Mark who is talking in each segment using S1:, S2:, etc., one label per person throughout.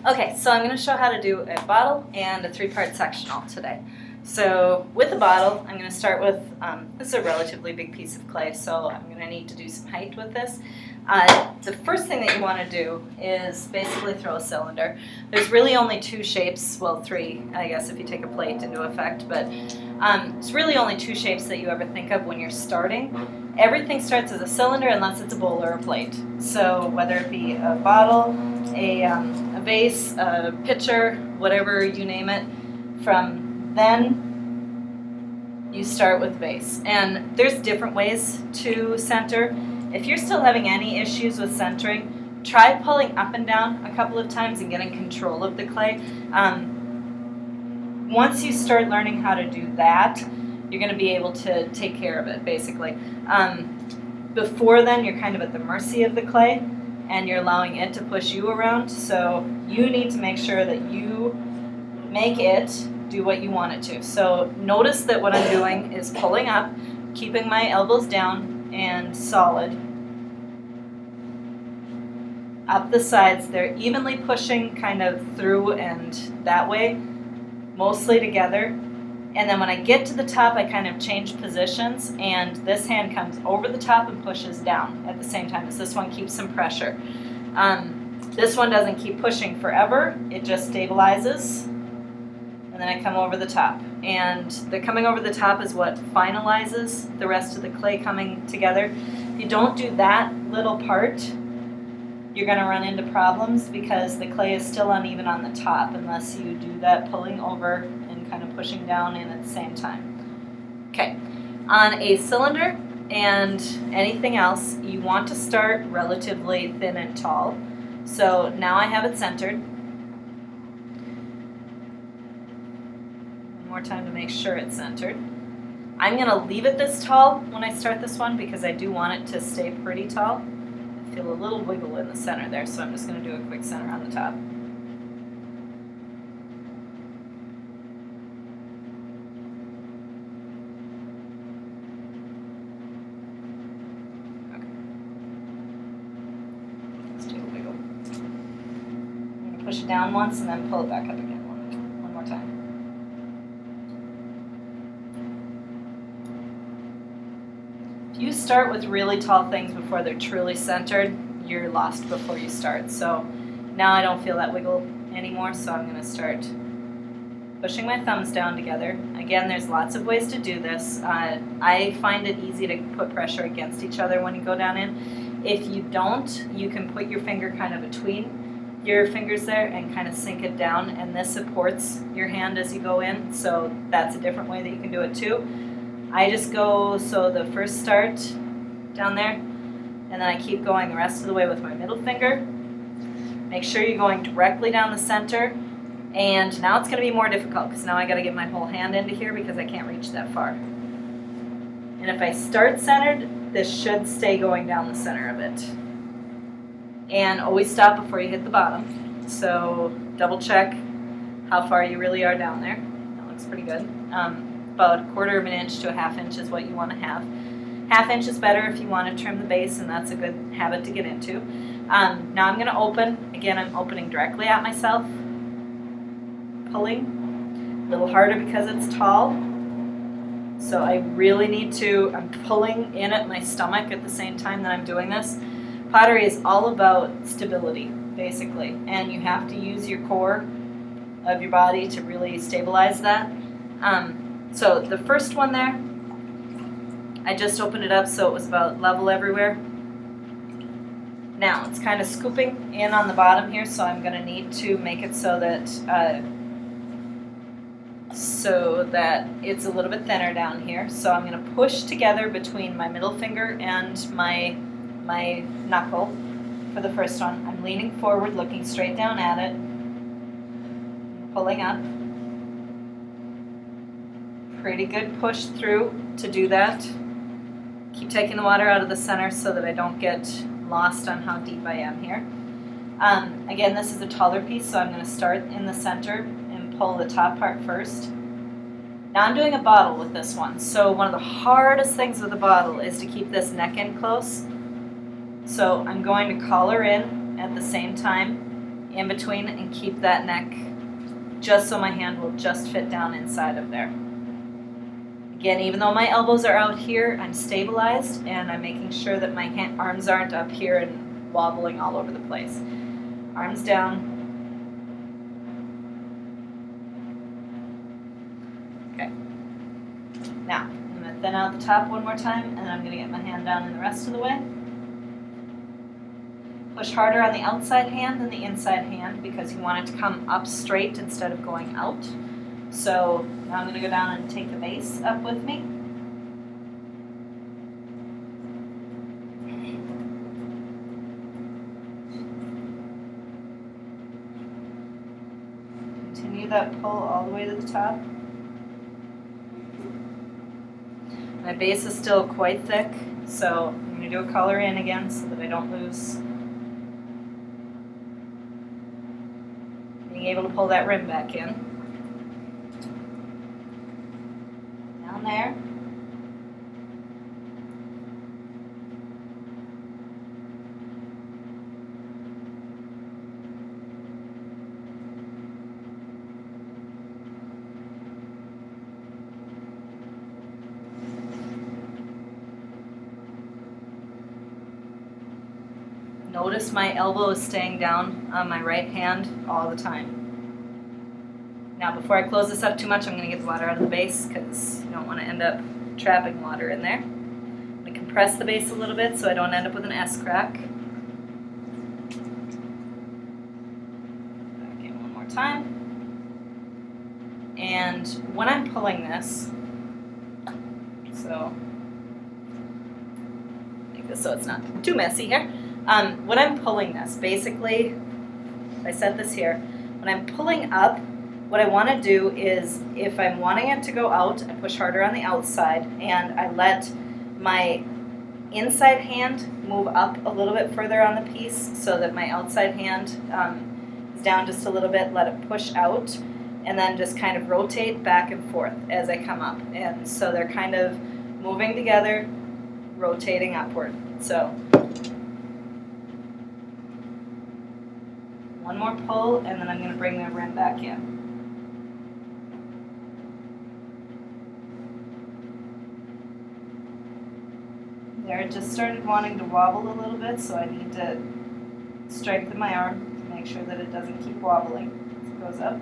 S1: Okay, so I'm going to show how to do a bottle and a three-part sectional today. So with the bottle, I'm going to start with, this is a relatively big piece of clay, so I'm going to need to do some height with this. The first thing that you want to do is basically throw a cylinder. There's really only two shapes, well three, I guess if you take a plate into effect, but it's really only two shapes that you ever think of when you're starting. Everything starts as a cylinder unless it's a bowl or a plate. So whether it be a bottle, a vase, a pitcher, whatever you name it, from then you start with vase. And there's different ways to center. If you're still having any issues with centering, try pulling up and down a couple of times and getting control of the clay. Once you start learning how to do that, you're going to be able to take care of it, basically. Before then, you're kind of at the mercy of the clay, and you're allowing it to push you around. So you need to make sure that you make it do what you want it to. So notice that what I'm doing is pulling up, keeping my elbows down and solid. Up the sides, they're evenly pushing kind of through and that way, mostly together. And then when I get to the top, I kind of change positions, and this hand comes over the top and pushes down at the same time as this one keeps some pressure. This one doesn't keep pushing forever, it just stabilizes, and then I come over the top. And the coming over the top is what finalizes the rest of the clay coming together. If you don't do that little part, you're going to run into problems because the clay is still uneven on the top unless you do that pulling over and kind of pushing down in at the same time. Okay, on a cylinder and anything else, you want to start relatively thin and tall. So now I have it centered. One more time to make sure it's centered. I'm going to leave it this tall when I start this one because I do want it to stay pretty tall. I feel a little wiggle in the center there, so I'm just going to do a quick center on the top. Okay. Let's do a wiggle. I'm going to push it down once and then pull it back up again. One more time. If you start with really tall things before they're truly centered, you're lost before you start. So now I don't feel that wiggle anymore, so I'm going to start pushing my thumbs down together. Again, there's lots of ways to do this. I find it easy to put pressure against each other when you go down in. If you don't, you can put your finger kind of between your fingers there and kind of sink it down, and this supports your hand as you go in, so that's a different way that you can do it too. I just go, so the first start down there, and then I keep going the rest of the way with my middle finger. Make sure you're going directly down the center, and now it's going to be more difficult because now I got to get my whole hand into here because I can't reach that far. And if I start centered, this should stay going down the center of it. And always stop before you hit the bottom. So double check how far you really are down there. That looks pretty good. About a quarter of an inch to a half inch is what you want to have. Half inch is better if you want to trim the base, and that's a good habit to get into. Now I'm going to open. Again, I'm opening directly at myself. Pulling. A little harder because it's tall. So I really need to, I'm pulling in at my stomach at the same time that I'm doing this. Pottery is all about stability, basically, and you have to use your core of your body to really stabilize that. So the first one there, I just opened it up so it was about level everywhere. Now it's kind of scooping in on the bottom here, so I'm going to need to make it so that it's a little bit thinner down here. So I'm going to push together between my middle finger and my knuckle for the first one. I'm leaning forward, looking straight down at it, pulling up. Pretty good push through to do that. Keep taking the water out of the center so that I don't get lost on how deep I am here. Again, this is a taller piece, so I'm going to start in the center and pull the top part first. Now I'm doing a bottle with this one, so one of the hardest things with a bottle is to keep this neck in close. So I'm going to collar in at the same time in between and keep that neck just so my hand will just fit down inside of there. Again, even though my elbows are out here, I'm stabilized and I'm making sure that my arms aren't up here and wobbling all over the place. Arms down. Okay. Now, I'm going to thin out the top one more time, and then I'm going to get my hand down in the rest of the way. Push harder on the outside hand than the inside hand because you want it to come up straight instead of going out. So now I'm going to go down and take the base up with me. Continue that pull all the way to the top. My base is still quite thick, so I'm going to do a color in again so that I don't lose being able to pull that rim back in. Down there. Notice my elbow is staying down on my right hand all the time. Now before I close this up too much, I'm going to get the water out of the base because you don't want to end up trapping water in there. I'm going to compress the base a little bit so I don't end up with an S crack. Back in one more time. And when I'm pulling this, so make this so it's not too messy here. When I'm pulling this, basically, if I set this here, when I'm pulling up, what I want to do is, if I'm wanting it to go out, I push harder on the outside, and I let my inside hand move up a little bit further on the piece so that my outside hand is down just a little bit, let it push out, and then just kind of rotate back and forth as I come up. And so they're kind of moving together, rotating upward. So one more pull, and then I'm going to bring the rim back in. There, it just started wanting to wobble a little bit, so I need to strengthen my arm to make sure that it doesn't keep wobbling as it goes up.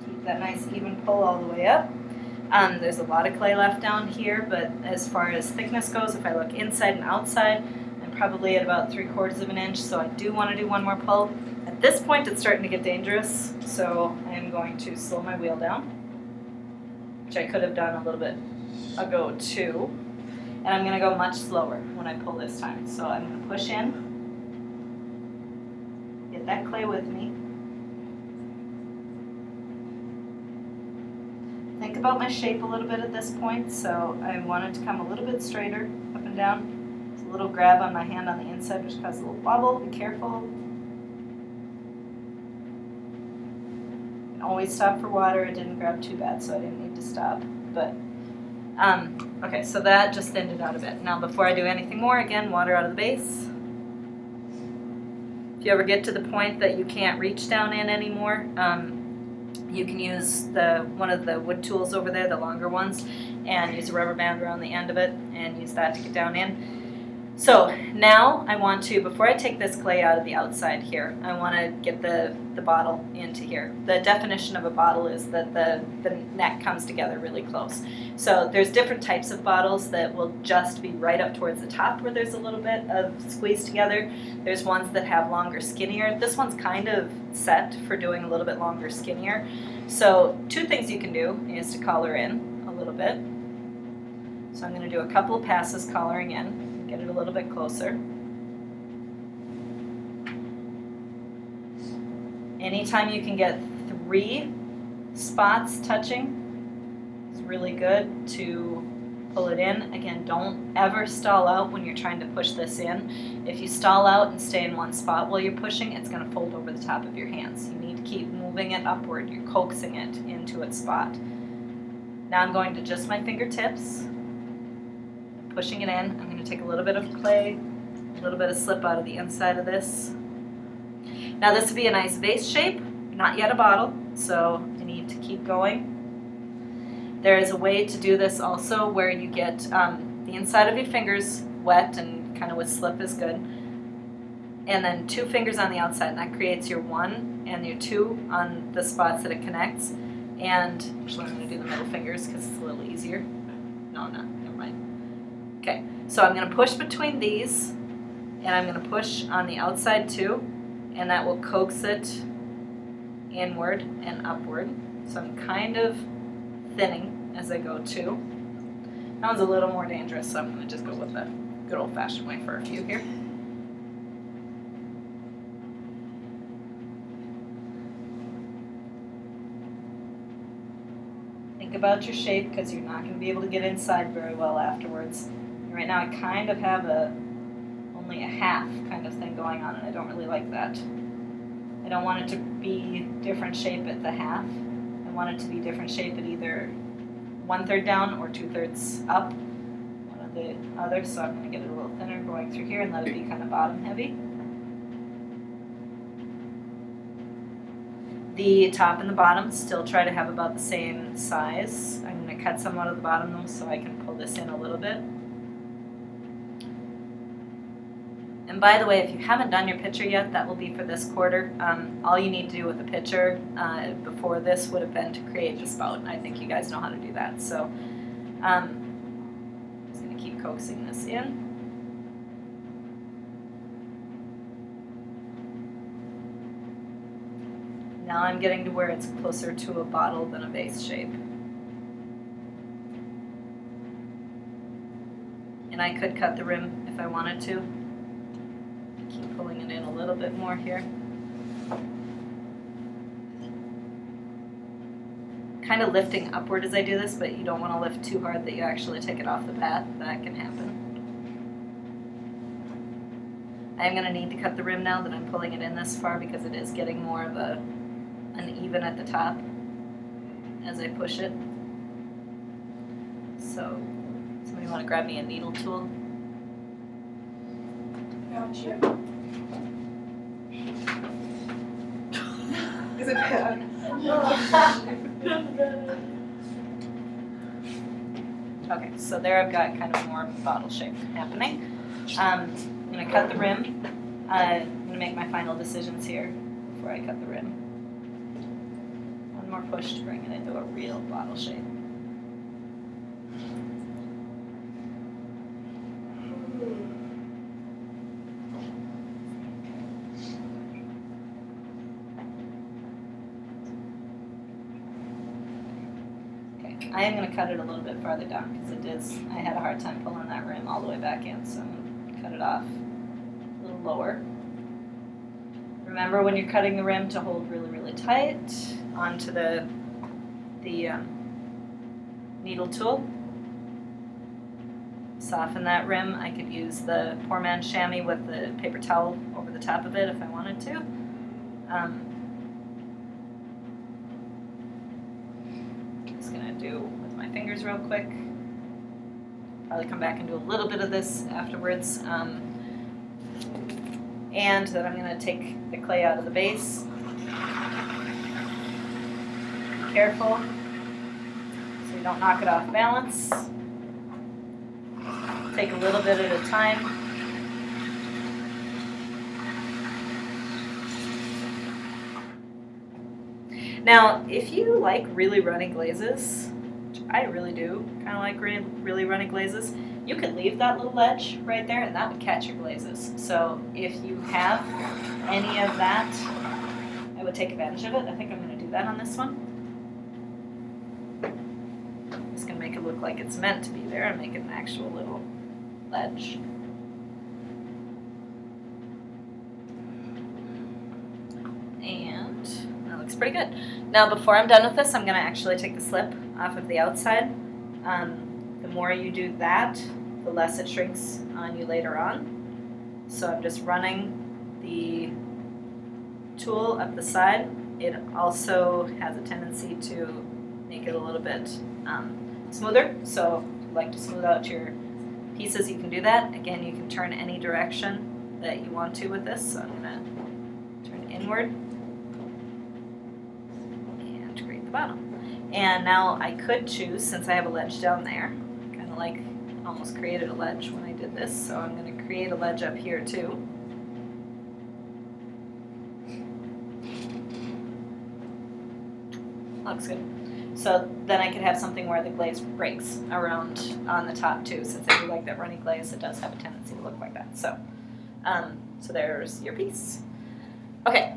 S1: Keep that nice even pull all the way up. There's a lot of clay left down here, but as far as thickness goes, if I look inside and outside, I'm probably at about 3/4 of an inch, so I do want to do one more pull. At this point, it's starting to get dangerous, so I am going to slow my wheel down, which I could have done a little bit ago too. And I'm going to go much slower when I pull this time. So I'm going to push in, get that clay with me. Think about my shape a little bit at this point, so I want it to come a little bit straighter up and down. It's a little grab on my hand on the inside, which causes a little wobble. Be careful. You can always stop for water. It didn't grab too bad, so I didn't need to stop. But okay, so that just thinned it out a bit. Now, before I do anything more, again, water out of the base. If you ever get to the point that you can't reach down in anymore, you can use one of the wood tools over there, the longer ones, and use a rubber band around the end of it and use that to get down in. So now I want to, before I take this clay out of the outside here, I want to get the bottle into here. The definition of a bottle is that the neck comes together really close. So there's different types of bottles that will just be right up towards the top where there's a little bit of squeeze together. There's ones that have longer, skinnier. This one's kind of set for doing a little bit longer, skinnier. So two things you can do is to color in a little bit. So I'm going to do a couple of passes coloring in. Get it a little bit closer. Anytime you can get 3 spots touching is really good to pull it in. Again, don't ever stall out when you're trying to push this in. If you stall out and stay in one spot while you're pushing, it's going to fold over the top of your hands. You need to keep moving it upward. You're coaxing it into its spot. Now I'm going to just my fingertips, pushing it in. I'm going to to take a little bit of clay, a little bit of slip out of the inside of this. Now this would be a nice vase shape, not yet a bottle, so I need to keep going. There is a way to do this also where you get the inside of your fingers wet and kind of with slip is good, and then 2 fingers on the outside, and that creates your 1 and your 2 on the spots that it connects. And actually I'm going to do the middle fingers because it's a little easier. No, never mind. Okay, so I'm going to push between these, and I'm going to push on the outside too, and that will coax it inward and upward. So I'm kind of thinning as I go too. That one's a little more dangerous, so I'm going to just go with the good old-fashioned way for a few here. Think about your shape because you're not going to be able to get inside very well afterwards. And right now I kind of have only a half kind of thing going on, and I don't really like that. I don't want it to be different shape at the half. I want it to be different shape at either 1/3 down or 2/3 up, one or the other. So I'm going to get it a little thinner going through here and let it be kind of bottom heavy. The top and the bottom still try to have about the same size. I'm going to cut some out of the bottom though so I can pull this in a little bit. And by the way, if you haven't done your picture yet, that will be for this quarter. All you need to do with the picture before this would have been to create the spout. I think you guys know how to do that. So I'm just going to keep coaxing this in. Now I'm getting to where it's closer to a bottle than a vase shape. And I could cut the rim if I wanted to. Keep pulling it in a little bit more here. Kind of lifting upward as I do this, but you don't want to lift too hard that you actually take it off the bat. That can happen. I'm going to need to cut the rim now that I'm pulling it in this far because it is getting more of uneven at the top as I push it. So, somebody want to grab me a needle tool?
S2: Gotcha. Is it bad?
S1: Okay, so there I've got kind of more of a bottle shape happening. I'm going to cut the rim. I'm going to make my final decisions here before I cut the rim. One more push to bring it into a real bottle shape. I am going to cut it a little bit farther down because I had a hard time pulling that rim all the way back in, so I'm going to cut it off a little lower. Remember when you're cutting the rim to hold really, really tight onto the needle tool. Soften that rim. I could use the poor man's chamois with the paper towel over the top of it if I wanted to. Do with my fingers real quick. Probably come back and do a little bit of this afterwards. And then I'm going to take the clay out of the base. Be careful so you don't knock it off balance. Take a little bit at a time. Now, if you like really runny glazes, which I really do, kind of like really runny glazes, you could leave that little ledge right there and that would catch your glazes. So if you have any of that, I would take advantage of it. I think I'm going to do that on this one. I'm just going to make it look like it's meant to be there and make it an actual little ledge. And that looks pretty good. Now before I'm done with this, I'm going to actually take the slip off of the outside. The more you do that, the less it shrinks on you later on. So I'm just running the tool up the side. It also has a tendency to make it a little bit smoother. So if you like to smooth out your pieces you can do that. Again, you can turn any direction that you want to with this. So I'm going to turn inward and create the bottom. And now I could choose, since I have a ledge down there, kind of like almost created a ledge when I did this, so I'm going to create a ledge up here too. Looks good. So then I could have something where the glaze breaks around on the top too. Since I do like that runny glaze, it does have a tendency to look like that. So, so there's your piece. Okay,